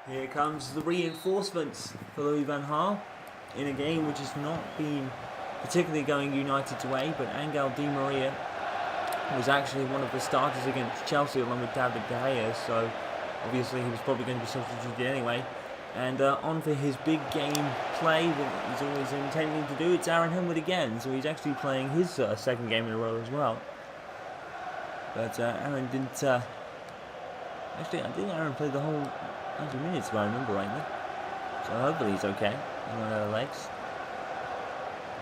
Here comes the reinforcements for Louis Van Gaal in a game which has not been particularly going United's way, but Angel Di Maria was actually one of the starters against Chelsea along with David De Gea, so obviously he was probably going to be substituted anyway. And on for his big game play that he's always intending to do, it's Aaron Henwood again, so he's actually playing his second game in a row as well. But Aaron didn't... Actually, I think Aaron played the whole 90 minutes if I remember rightly. So hopefully he's okay on the legs.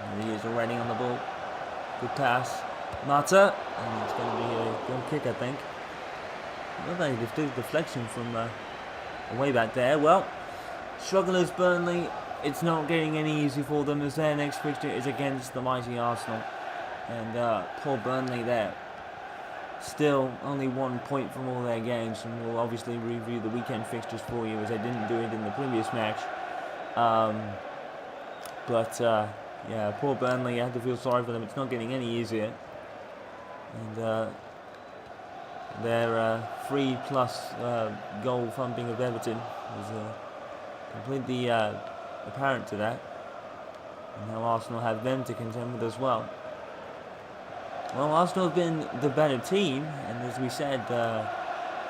And he is already on the ball. Good pass. Mata. And it's going to be a goal kick, I think. Well, they did deflection from way back there. Well, strugglers Burnley. It's not getting any easy for them as their next fixture is against the mighty Arsenal. And poor Burnley there. Still only 1 point from all their games, and we'll obviously review the weekend fixtures for you as they didn't do it in the previous match. Yeah, poor Burnley, I have to feel sorry for them. It's not getting any easier. And their 3+ goal thumping of Everton was completely apparent to that. And now Arsenal have them to contend with as well. Well, Arsenal have been the better team, and as we said,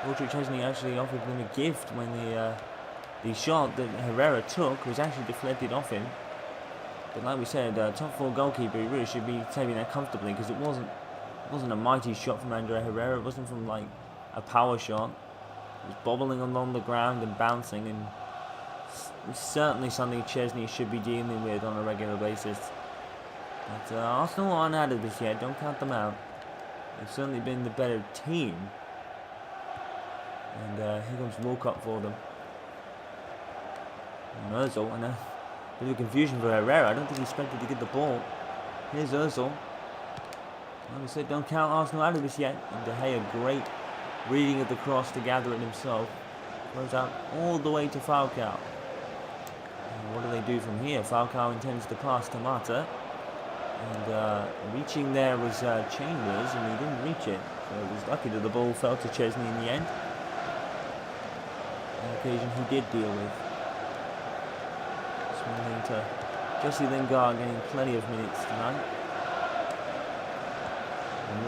Louis Chesney actually offered them a gift when the shot that Herrera took was actually deflected off him. But like we said, top 4 goalkeeper, he really should be taking that comfortably because it wasn't a mighty shot from Andre Herrera. It wasn't from like a power shot. It was bobbling along the ground and bouncing, and it's certainly something Chesney should be dealing with on a regular basis. But Arsenal aren't out of this yet, don't count them out. They've certainly been the better team. And here comes Walcott for them. And Ozil, and a bit of confusion for Herrera. I don't think he expected to get the ball. Here's Ozil. Like I said, don't count Arsenal out of this yet. And De Gea, great reading of the cross to gather it himself. Throws out all the way to Falcao. And what do they do from here? Falcao intends to pass to Mata. And reaching there was Chambers, and he didn't reach it. So it was lucky that the ball fell to Chesney in the end. An occasion he did deal with. Swinging to Jesse Lingard, getting plenty of minutes tonight. And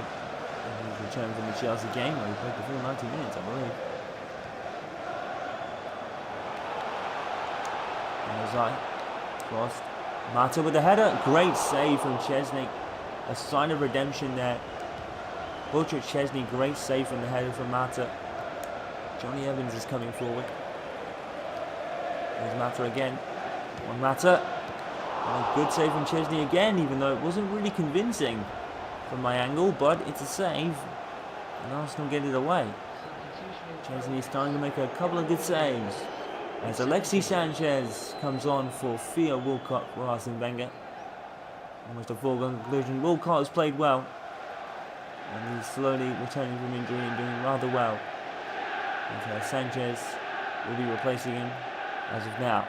he's returned from the Chelsea game where he played the full 90 minutes, I believe. And Ozai crossed. Mata with the header, great save from Chesney. A sign of redemption there. Butcher Chesney, great save from the header from Mata. Johnny Evans is coming forward. There's Mata again. One Mata. And a good save from Chesney again, even though it wasn't really convincing from my angle, but it's a save. And Arsenal get it away. Chesney is starting to make a couple of good saves. As Alexis Sanchez comes on for Theo Walcott for Arsene Wenger. Almost a foregone conclusion. Walcott has played well. And he's slowly returning from injury and doing rather well. And Sanchez will be replacing him as of now.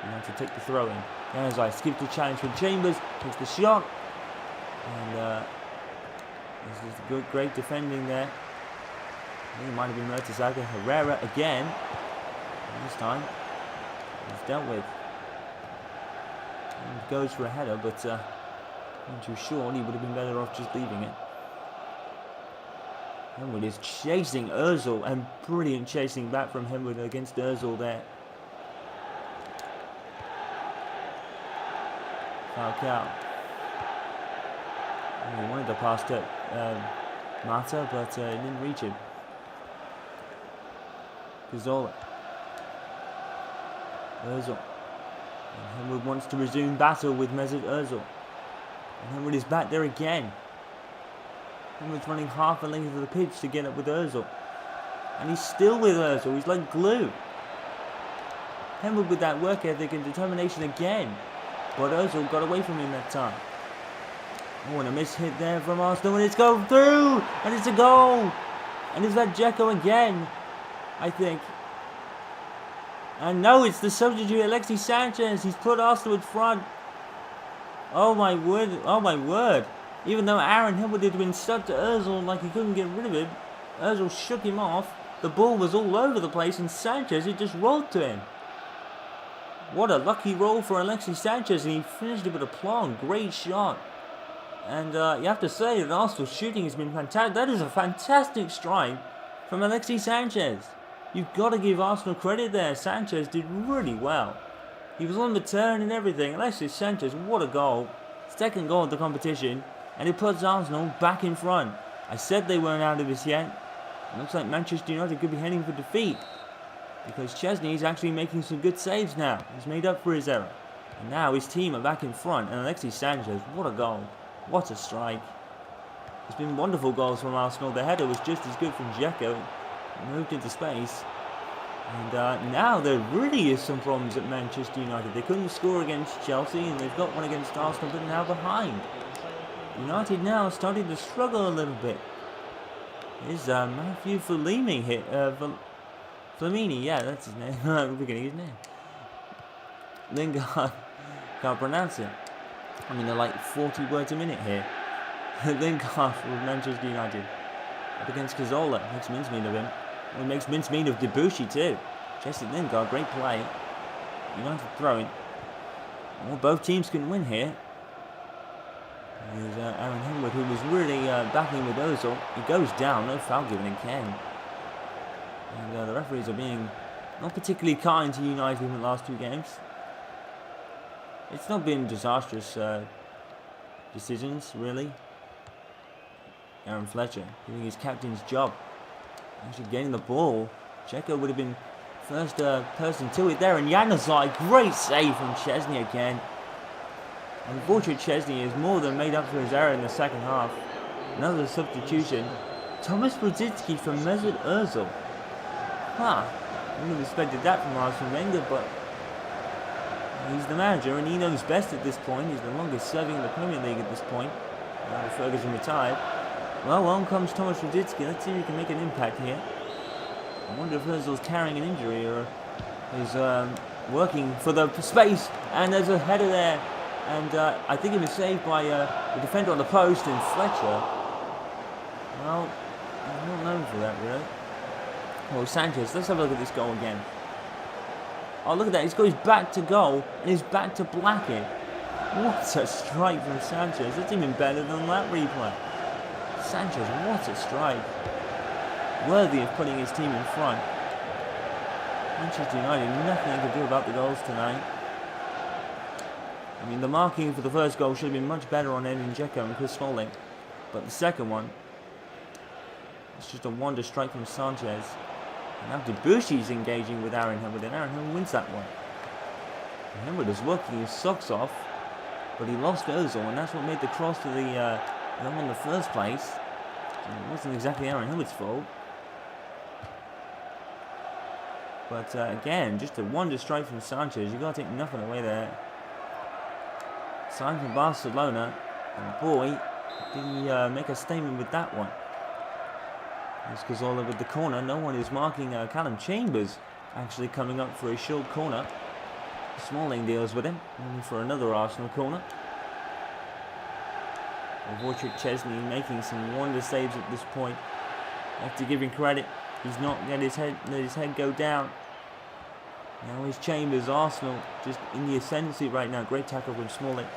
He wants to take the throw in. As I skip the challenge from Chambers. Takes the shot. And this is good, great defending there. I think it might have been Mertesacker. Herrera again. This time, he's dealt with. And goes for a header, but not too sure. He would have been better off just leaving it. Henwood is chasing Ozil, and brilliant chasing back from Henwood against Ozil there. Falcao. He wanted to pass to Mata, but he didn't reach it. Cazorla. Ozil. And Henwood wants to resume battle with Mesut Ozil. And Henwood is back there again. Henwood's running half a length of the pitch to get up with Ozil. And he's still with Ozil. He's like glue. Henwood with that work ethic and determination again. But Ozil got away from him that time. Oh, and a miss hit there from Arsenal. And it's gone through! And it's a goal! And is that Dzeko again? I think. And no, it's the substitute Alexis Sanchez. He's put Arsenal in front. Oh my word, oh my word. Even though Aaron Henwood had been stuck to Ozil like he couldn't get rid of him, Ozil shook him off. The ball was all over the place and Sanchez, it just rolled to him. What a lucky roll for Alexis Sanchez, and he finished it with aplomb. Great shot. And you have to say that Arsenal's shooting has been fantastic. That is a fantastic strike from Alexis Sanchez. You've got to give Arsenal credit there. Sanchez did really well. He was on the turn and everything. Alexis Sanchez, what a goal. Second goal of the competition. And it puts Arsenal back in front. I said they weren't out of this yet. It looks like Manchester United could be heading for defeat. Because Chesney is actually making some good saves now. He's made up for his error. And now his team are back in front. And Alexis Sanchez, what a goal. What a strike. It's been wonderful goals from Arsenal. The header was just as good from Dzeko. Moved into space. And now there really is some problems at Manchester United. They couldn't score against Chelsea and they've got one against Arsenal, but now behind. United now starting to struggle a little bit. Is Matthew Flamini hit? Flamini, yeah, that's his name. I'm forgetting his name. Lingard, can't pronounce it. I mean, they're like 40 words a minute here. Lingard with Manchester United. Up against Cazorla, makes mincemeat of him. Well, he makes mincemeat of Debussy too. Jesse Lingard, great play. United throwing. Well, both teams can win here. There's Aaron Henwood, who was really battling with Ozil. He goes down, no foul given again. And the referees are being not particularly kind to United in the last two games. It's not been disastrous decisions, really. Aaron Fletcher doing his captain's job. Actually getting the ball. Dzeko would have been first person to it there. And Januzaj, great save from Chesney again. Unfortunately, Chesney has more than made up for his error in the second half. Another substitution. Thomas Brzezinski for Mesut Ozil. I wouldn't have expected that from Arsene Wenger, but he's the manager and he knows best at this point. He's the longest serving in the Premier League at this point. Ferguson retired. Well, on comes Thomas Brzezinski. Let's see if he can make an impact here. I wonder if Ozil's carrying an injury or is working for the space. And there's a header there. And I think it was saved by the defender on the post and Fletcher. Well, I'm not known for that, really. Oh, Sanchez. Let's have a look at this goal again. Oh, look at that. He's got his back to goal and his back to Blackett. What a strike from Sanchez. That's even better than that replay. Sanchez, what a strike. Worthy of putting his team in front. Manchester United, nothing they can do about the goals tonight. I mean, the marking for the first goal should have been much better on Edin Dzeko and Chris Smalling. But the second one, it's just a wonder strike from Sanchez. And now Debussy's engaging with Aaron Henwood, and Aaron Henwood wins that one. And Henwood is working his socks off, but he lost Ozil, and that's what made the cross to the goal in the first place. And it wasn't exactly Aaron Henwood's fault. But again, just a wonder strike from Sanchez. You've got to take nothing away there. Signed from Barcelona, and boy, did he make a statement with that one. There's Cazorla with the corner. No one is marking Callum Chambers actually coming up for a short corner. Smalling deals with him, only for another Arsenal corner. Wojciech Chesney making some wonder saves at this point. I have to give him credit. He's not let his head go down. Now is Chambers. Arsenal just in the ascendancy right now. Great tackle from Smalling.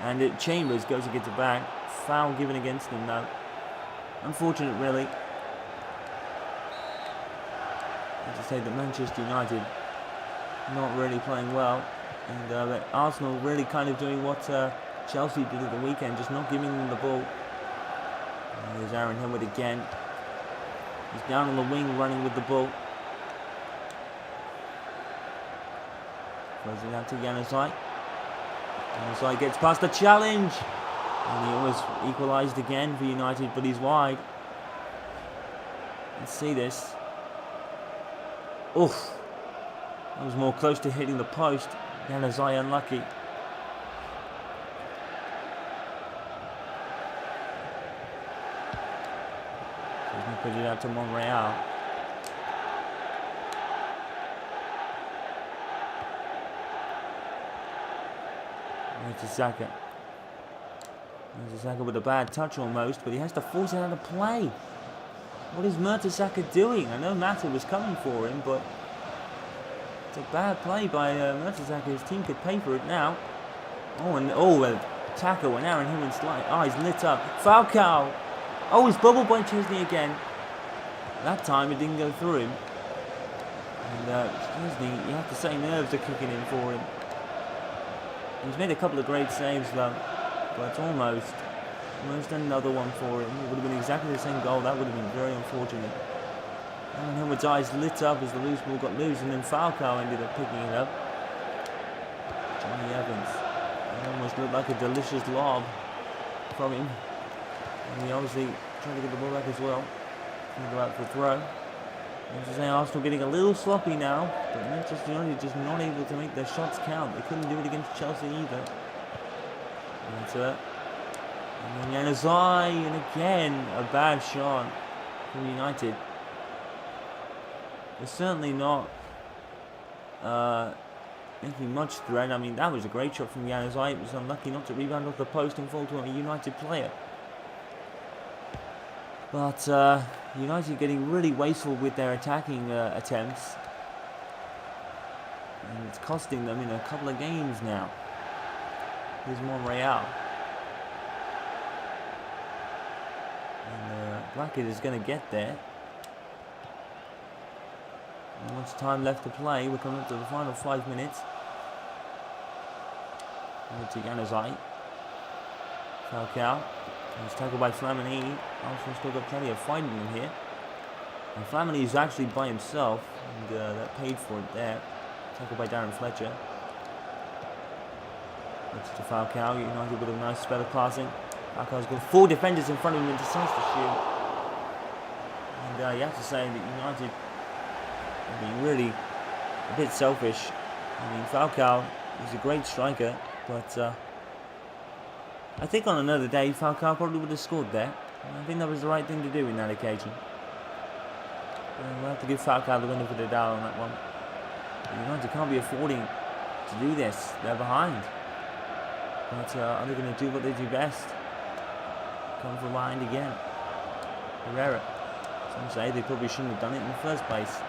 And Chambers goes to get it back. Foul given against him now. Unfortunate, really. I have to say that Manchester United not really playing well, and Arsenal really kind of doing what Chelsea did at the weekend, just not giving them the ball. There's Aaron Henwood again. He's down on the wing, running with the ball. Throws it out to Januzaj. Januzaj gets past the challenge. And he almost equalised again for United, but he's wide. Let's see this. Oof. That was more close to hitting the post. Januzaj unlucky. So he's going to put it out to Monreal. There's Saka. There's Saka with a bad touch almost, but he has to force it out of play. What is Mertesacker doing? I know Mata was coming for him, but it's a bad play by Mertesacker. His team could pay for it now. A tackle, and Aaron Hillman's eyes lit up. Falcao. Oh, it's bubbled by Chesney again. That time it didn't go through him. And Chesney, you have to say, nerves are kicking in for him. He's made a couple of great saves though, but almost another one for him. It would have been exactly the same goal. That would have been very unfortunate. Aaron Hillman's eyes lit up as the loose ball got loose, and then Falcao ended up picking it up. Johnny Evans. It almost looked like a delicious lob from him. And he obviously tried to get the ball back as well. Going to go out for a throw. As I say, Arsenal getting a little sloppy now, but Manchester United just not able to make their shots count. They couldn't do it against Chelsea either. And then Januzaj, and again a bad shot from United. They're certainly not making much threat. I mean, that was a great shot from Januzaj. It was unlucky not to rebound off the post and fall to a United player. But United getting really wasteful with their attacking attempts. And it's costing them in a couple of games now. Here's Monreal. And Blackett is going to get there. Not much time left to play. We're coming up to the final 5 minutes. Over to Januzaj. Falcao. He's tackled by Flamini. Arsenal still got plenty of fighting in here. And Flamini is actually by himself. And that paid for it there. Tackled by Darren Fletcher. That's to Falcao. United with a nice spell of passing. Falcao's got 4 defenders in front of him and decides to shoot. And you have to say that United are being really a bit selfish. I mean, Falcao is a great striker, but I think on another day, Falcao probably would have scored there. I think that was the right thing to do in that occasion. We'll have to give Falcao the benefit of the doubt on that one. United can't be affording to do this. They're behind. But are they going to do what they do best? Come from behind again. Herrera. Some say they probably shouldn't have done it in the first place.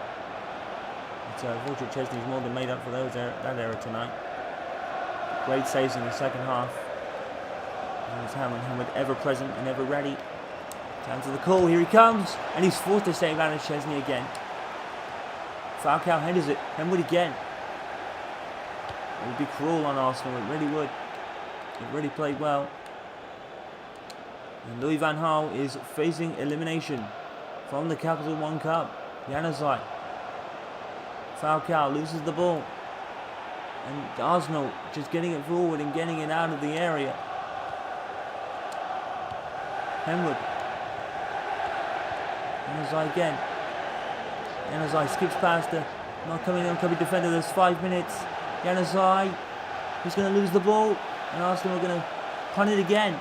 But unfortunately, Chesney's more than made up for that error tonight. Great saves in the second half. Hammond ever present and ever ready. Down to the call, here he comes, and he's forced to save Aaron Chesney again. Falcao headers it, Henwood again. It would be cruel on Arsenal, it really would. It really played well. And Louis Van Gaal is facing elimination from the Capital One Cup. Januzaj. Falcao loses the ball. And Arsenal just getting it forward and getting it out of the area. Henwood. Januzaj again. Januzaj skips past the not coming uncovered defender. There's 5 minutes. Januzaj. He's going to lose the ball. And Arsenal are going to punt it again.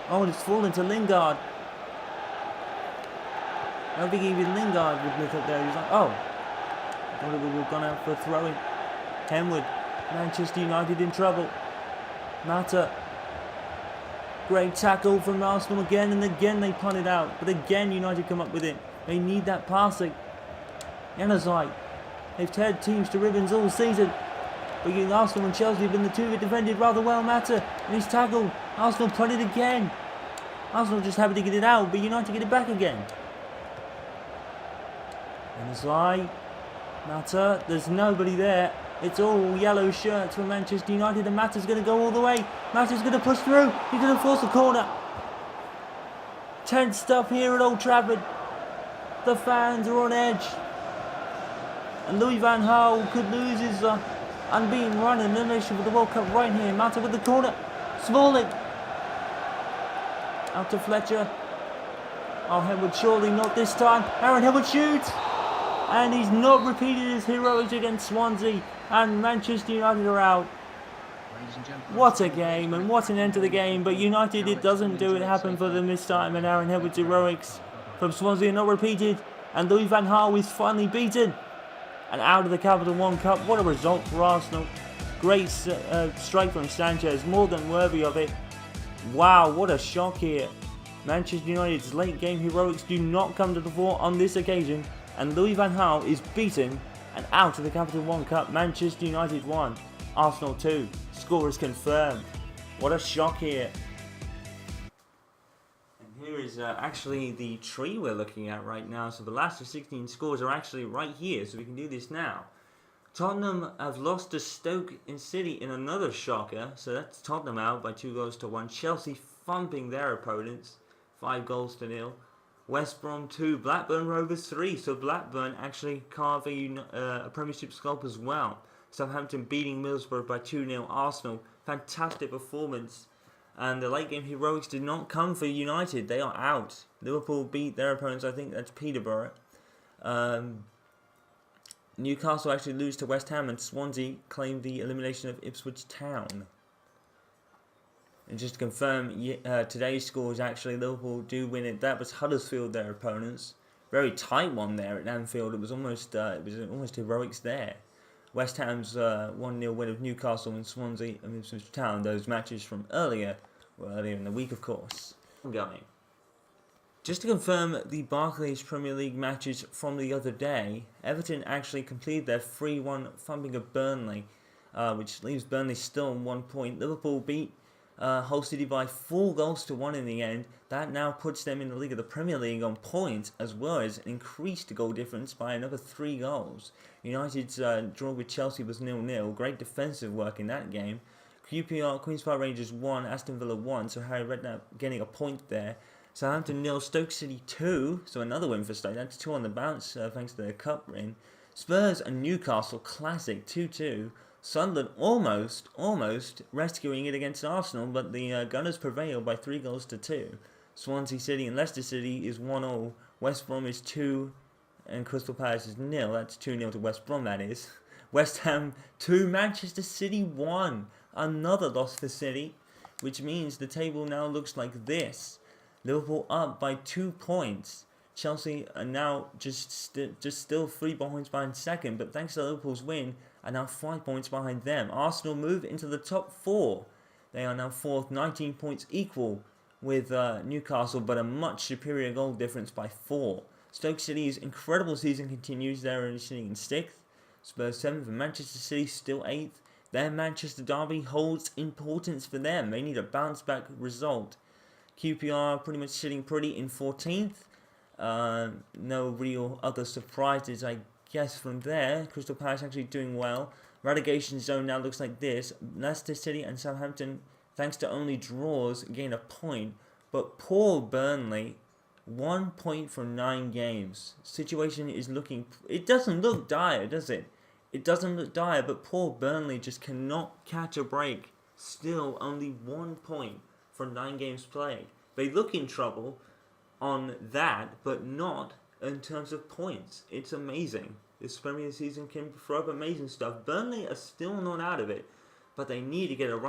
Oh, and it's fallen to Lingard. I don't think even Lingard would look up there. He's like, oh. I thought it would have gone out for a throw-in. Henwood. Manchester United in trouble. Mata. Great tackle from Arsenal again, and again they punt it out. But again, United come up with it. They need that passing. Januzaj. They've teared teams to ribbons all season. But Arsenal and Chelsea have been the two that defended rather well. Mata, and he's tackled. Arsenal punt it again. Arsenal just happy to get it out, but United get it back again. Januzaj. Mata, there's nobody there. It's all yellow shirts for Manchester United, and Mata's going to go all the way. Mata's going to push through. He's going to force a corner. Tense stuff here at Old Trafford. The fans are on edge. And Louis Van Gaal could lose his unbeaten run in elimination for the World Cup right here. Mata with the corner. Smalling. Out to Fletcher. Oh, Henwood surely not this time. Aaron Henwood shoots. And he's not repeated his heroics against Swansea. And Manchester United are out. What a game and what an end to the game. But United, it doesn't do it happen for them this time. And Aaron Henwood's heroics from Swansea are not repeated. And Louis Van Gaal is finally beaten. And out of the Capital One Cup. What a result for Arsenal. Great strike from Sanchez. More than worthy of it. Wow, what a shock here. Manchester United's late game heroics do not come to the fore on this occasion, and Louis Van Gaal is beaten and out of the Capital One Cup. Manchester United 1, Arsenal 2. Score is confirmed. What a shock here. And here is actually the tree we're looking at right now. So the last of 16 scores are actually right here, so we can do this now. Tottenham have lost to Stoke City in another shocker, so that's Tottenham out by 2-1. Chelsea thumping their opponents, 5-0. West Brom 2, Blackburn Rovers 3, so Blackburn actually carving a Premiership scalp as well. Southampton beating Middlesbrough by 2-0. Arsenal, fantastic performance. And the late game heroics did not come for United, they are out. Liverpool beat their opponents, I think that's Peterborough. Newcastle actually lose to West Ham, and Swansea claimed the elimination of Ipswich Town. And just to confirm, today's scores actually, Liverpool do win it. That was Huddersfield, their opponents. Very tight one there at Anfield. It was almost heroics there. West Ham's 1-0 win of Newcastle and Swansea and Ipswich Town. Those matches from earlier in the week, of course. Going. Just to confirm the Barclays Premier League matches from the other day, Everton actually completed their 3-1 thumping of Burnley, which leaves Burnley still on 1 point. Liverpool beat Hull City by 4-1 in the end. That now puts them in the league of the Premier League on points, as well as an increased goal difference by another 3 goals. United's draw with Chelsea was 0-0. Great defensive work in that game. QPR, Queen's Park Rangers 1, Aston Villa 1, so Harry Redknapp getting a point there. Southampton 0, Stoke City 2, so another win for Stoke. That's 2 on the bounce thanks to their cup win. Spurs and Newcastle, classic 2-2. Sunderland almost rescuing it against Arsenal, but the Gunners prevail by 3-2. Swansea City and Leicester City is 1-0. West Brom is 2, and Crystal Palace is 0. That's 2-0 to West Brom, that is. West Ham 2, Manchester City 1. Another loss for City, which means the table now looks like this. Liverpool up by 2 points. Chelsea are now just still 3 points behind second, but thanks to Liverpool's win, are now 5 points behind them. Arsenal move into the top 4. They are now 4th, 19 points equal with Newcastle, but a much superior goal difference by 4. Stoke City's incredible season continues. They're only sitting in 6th. Spurs 7th, and Manchester City still 8th. Their Manchester derby holds importance for them. They need a bounce-back result. QPR pretty much sitting pretty in 14th. No real other surprises, I guess, from there. Crystal Palace actually doing well. Relegation zone now looks like this. Leicester City and Southampton, thanks to only draws, gain a point. But poor Burnley, 1 point from 9 games. Situation is looking... It doesn't look dire, does it? It doesn't look dire, but poor Burnley just cannot catch a break. Still only 1 point from 9 games played. They look in trouble on that, but not in terms of points. It's amazing. This Premier season can throw up amazing stuff. Burnley are still not out of it, but they need to get a run.